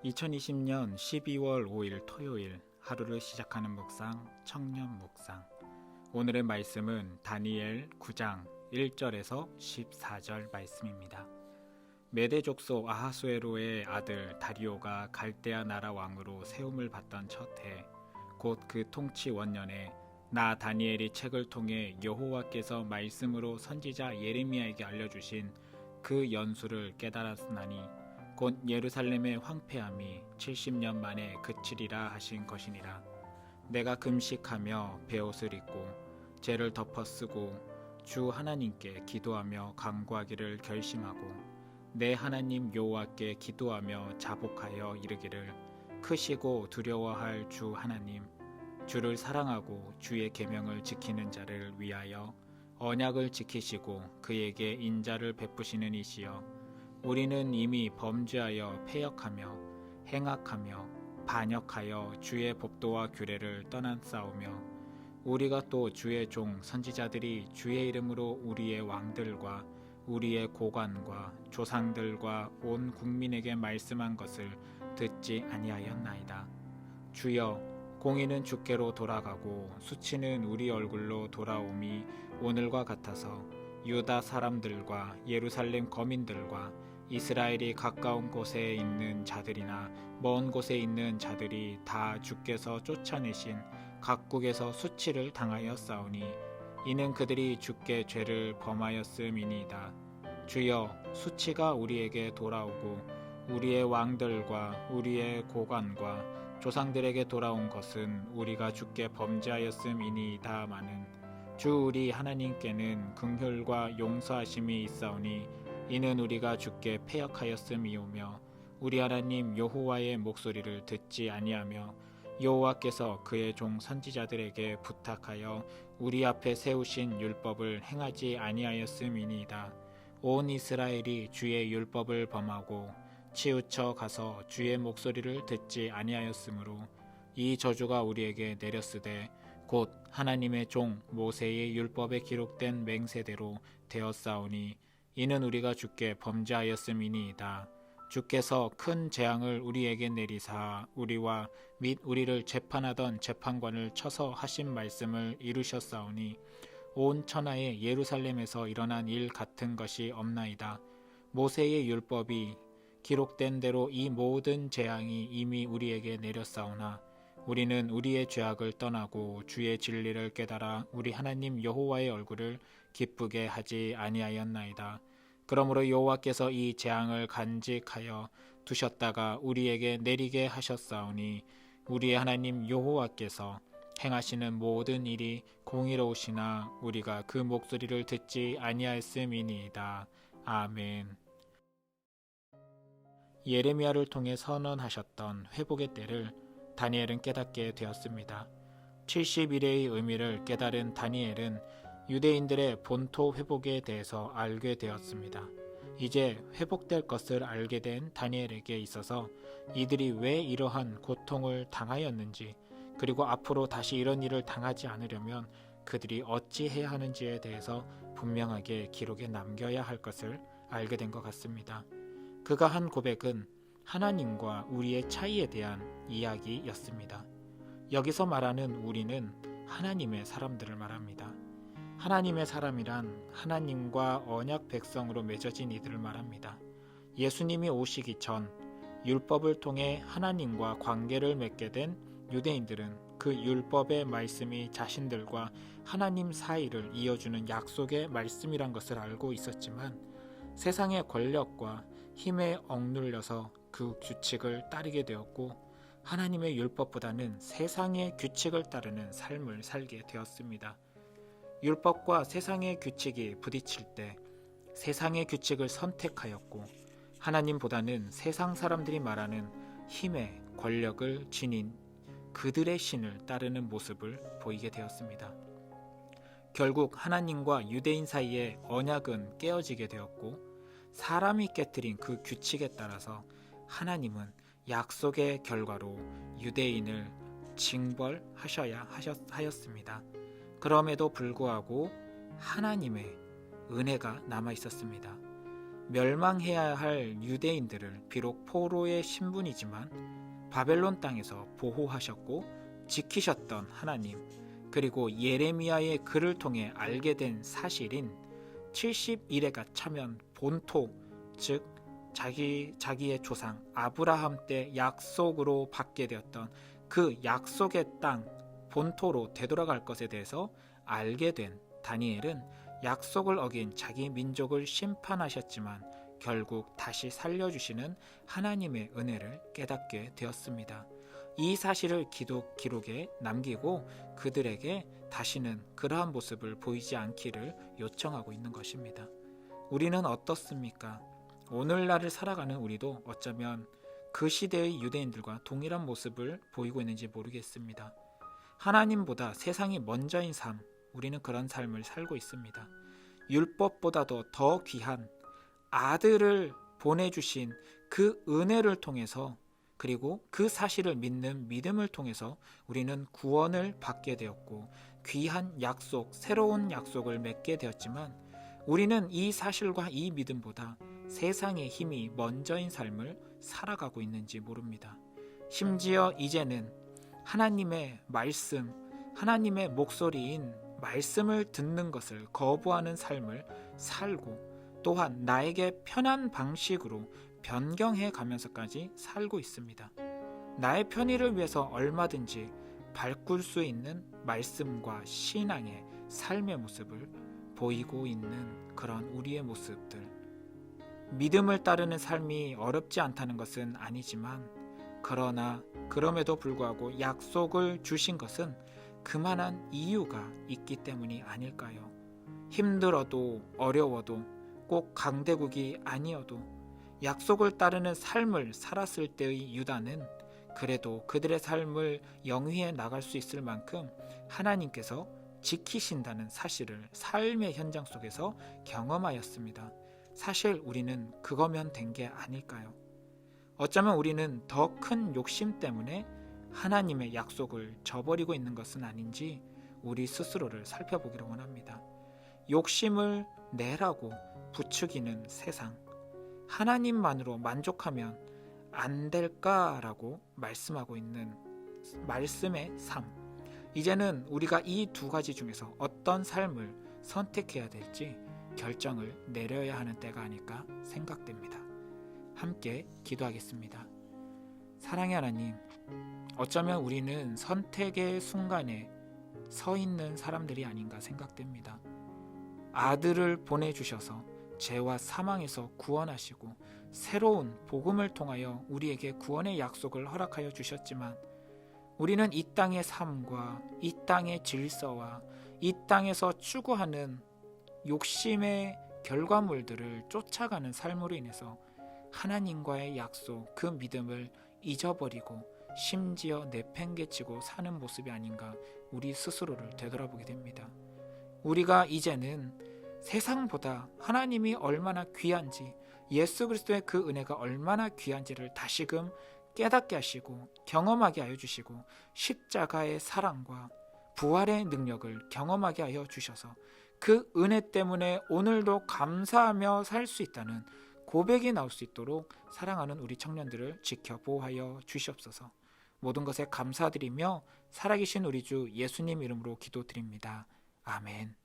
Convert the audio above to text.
2020년 12월 5일 토요일 하루를 시작하는 묵상, 청년 묵상. 오늘의 말씀은 다니엘 9장 1절에서 14절 말씀입니다. 메대 족속 아하수에로의 아들 다리오가 갈대아 나라 왕으로 세움을 받던 첫 해, 곧 그 통치 원년에 나 다니엘이 책을 통해 여호와께서 말씀으로 선지자 예레미야에게 알려주신 그 연수를 깨달았나니 곧 예루살렘의 황폐함이 70년 만에 그치리라 하신 것이니라. 내가 금식하며 베옷을 입고 죄를 덮어 쓰고 주 하나님께 기도하며 간구하기를 결심하고 내 하나님 여호와께 기도하며 자복하여 이르기를 크시고 두려워할 주 하나님, 주를 사랑하고 주의 계명을 지키는 자를 위하여 언약을 지키시고 그에게 인자를 베푸시는 이시여, 우리는 이미 범죄하여 패역하며 행악하며 반역하여 주의 법도와 규례를 떠났사오며 우리가 또 주의 종 선지자들이 주의 이름으로 우리의 왕들과 우리의 고관과 조상들과 온 국민에게 말씀한 것을 듣지 아니하였나이다. 주여, 공의는 주께로 돌아가고 수치는 우리 얼굴로 돌아옴이 오늘과 같아서 유다 사람들과 예루살렘 거민들과 이스라엘이 가까운 곳에 있는 자들이나 먼 곳에 있는 자들이 다 주께서 쫓아내신 각국에서 수치를 당하였사오니 이는 그들이 주께 죄를 범하였음이니이다. 주여, 수치가 우리에게 돌아오고 우리의 왕들과 우리의 고관과 조상들에게 돌아온 것은 우리가 주께 범죄하였음이니이다마는 주 우리 하나님께는 긍휼과 용서하심이 있사오니 이는 우리가 주께 패역하였음이오며 우리 하나님 여호와의 목소리를 듣지 아니하며 여호와께서 그의 종 선지자들에게 부탁하여 우리 앞에 세우신 율법을 행하지 아니하였음이니이다. 온 이스라엘이 주의 율법을 범하고 치우쳐 가서 주의 목소리를 듣지 아니하였으므로 이 저주가 우리에게 내렸으되 곧 하나님의 종 모세의 율법에 기록된 맹세대로 되었사오니 이는 우리가 주께 범죄하였음이니이다. 주께서 큰 재앙을 우리에게 내리사 우리와 및 우리를 재판하던 재판관을 쳐서 하신 말씀을 이루셨사오니 온 천하에 예루살렘에서 일어난 일 같은 것이 없나이다. 모세의 율법이 기록된 대로 이 모든 재앙이 이미 우리에게 내렸사오나 우리는 우리의 죄악을 떠나고 주의 진리를 깨달아 우리 하나님 여호와의 얼굴을 기쁘게 하지 아니하였나이다. 그러므로 여호와께서 이 재앙을 간직하여 두셨다가 우리에게 내리게 하셨사오니 우리의 하나님 여호와께서 행하시는 모든 일이 공의로우시나 우리가 그 목소리를 듣지 아니하였음이니이다. 아멘. 예레미야를 통해 선언하셨던 회복의 때를 다니엘은 깨닫게 되었습니다. 70일의 의미를 깨달은 다니엘은 유대인들의 본토 회복에 대해서 알게 되었습니다. 이제 회복될 것을 알게 된 다니엘에게 있어서 이들이 왜 이러한 고통을 당하였는지, 그리고 앞으로 다시 이런 일을 당하지 않으려면 그들이 어찌 해야 하는지에 대해서 분명하게 기록에 남겨야 할 것을 알게 된 것 같습니다. 그가 한 고백은 하나님과 우리의 차이에 대한 이야기였습니다. 여기서 말하는 우리는 하나님의 사람들을 말합니다. 하나님의 사람이란 하나님과 언약 백성으로 맺어진 이들을 말합니다. 예수님이 오시기 전 율법을 통해 하나님과 관계를 맺게 된 유대인들은 그 율법의 말씀이 자신들과 하나님 사이를 이어주는 약속의 말씀이란 것을 알고 있었지만 세상의 권력과 힘에 억눌려서 그 규칙을 따르게 되었고 하나님의 율법보다는 세상의 규칙을 따르는 삶을 살게 되었습니다. 율법과 세상의 규칙이 부딪힐 때 세상의 규칙을 선택하였고 하나님보다는 세상 사람들이 말하는 힘의 권력을 지닌 그들의 신을 따르는 모습을 보이게 되었습니다. 결국 하나님과 유대인 사이의 언약은 깨어지게 되었고 사람이 깨뜨린 그 규칙에 따라서 하나님은 약속의 결과로 유대인을 징벌하셔야 하였습니다. 그럼에도 불구하고 하나님의 은혜가 남아 있었습니다. 멸망해야 할 유대인들을 비록 포로의 신분이지만 바벨론 땅에서 보호하셨고 지키셨던 하나님, 그리고 예레미야의 글을 통해 알게 된 사실인 70일에가 차면 본토, 즉 자기의 조상 아브라함 때 약속으로 받게 되었던 그 약속의 땅 본토로 되돌아갈 것에 대해서 알게 된 다니엘은 약속을 어긴 자기 민족을 심판하셨지만 결국 다시 살려주시는 하나님의 은혜를 깨닫게 되었습니다. 이 사실을 기록에 남기고 그들에게 다시는 그러한 모습을 보이지 않기를 요청하고 있는 것입니다. 우리는 어떻습니까? 오늘날을 살아가는 우리도 어쩌면 그 시대의 유대인들과 동일한 모습을 보이고 있는지 모르겠습니다. 하나님보다 세상이 먼저인 삶, 우리는 그런 삶을 살고 있습니다. 율법보다도 더 귀한 아들을 보내주신 그 은혜를 통해서, 그리고 그 사실을 믿는 믿음을 통해서 우리는 구원을 받게 되었고 귀한 약속, 새로운 약속을 맺게 되었지만 우리는 이 사실과 이 믿음보다 세상의 힘이 먼저인 삶을 살아가고 있는지 모릅니다. 심지어 이제는 하나님의 말씀, 하나님의 목소리인 말씀을 듣는 것을 거부하는 삶을 살고 또한 나에게 편한 방식으로 변경해 가면서까지 살고 있습니다. 나의 편의를 위해서 얼마든지 바꿀 수 있는 말씀과 신앙의 삶의 모습을 보이고 있는 그런 우리의 모습들. 믿음을 따르는 삶이 어렵지 않다는 것은 아니지만 그러나 그럼에도 불구하고 약속을 주신 것은 그만한 이유가 있기 때문이 아닐까요? 힘들어도 어려워도 꼭 강대국이 아니어도 약속을 따르는 삶을 살았을 때의 유다는 그래도 그들의 삶을 영위해 나갈 수 있을 만큼 하나님께서 지키신다는 사실을 삶의 현장 속에서 경험하였습니다. 사실 우리는 그거면 된 게 아닐까요? 어쩌면 우리는 더 큰 욕심 때문에 하나님의 약속을 저버리고 있는 것은 아닌지 우리 스스로를 살펴보기를 원합니다. 욕심을 내라고 부추기는 세상, 하나님만으로 만족하면 안 될까라고 말씀하고 있는 말씀의 삶. 이제는 우리가 이 두 가지 중에서 어떤 삶을 선택해야 될지 결정을 내려야 하는 때가 아닐까 생각됩니다. 함께 기도하겠습니다. 사랑의 하나님, 어쩌면 우리는 선택의 순간에 서 있는 사람들이 아닌가 생각됩니다. 아들을 보내주셔서 죄와 사망에서 구원하시고 새로운 복음을 통하여 우리에게 구원의 약속을 허락하여 주셨지만 우리는 이 땅의 삶과 이 땅의 질서와 이 땅에서 추구하는 욕심의 결과물들을 쫓아가는 삶으로 인해서 하나님과의 약속, 그 믿음을 잊어버리고 심지어 내팽개치고 사는 모습이 아닌가 우리 스스로를 되돌아보게 됩니다. 우리가 이제는 세상보다 하나님이 얼마나 귀한지, 예수 그리스도의 그 은혜가 얼마나 귀한지를 다시금 깨닫게 하시고 경험하게 하여 주시고 십자가의 사랑과 부활의 능력을 경험하게 하여 주셔서 그 은혜 때문에 오늘도 감사하며 살 수 있다는 고백이 나올 수 있도록 사랑하는 우리 청년들을 지켜 보호하여 주시옵소서. 모든 것에 감사드리며 살아계신 우리 주 예수님 이름으로 기도드립니다. 아멘.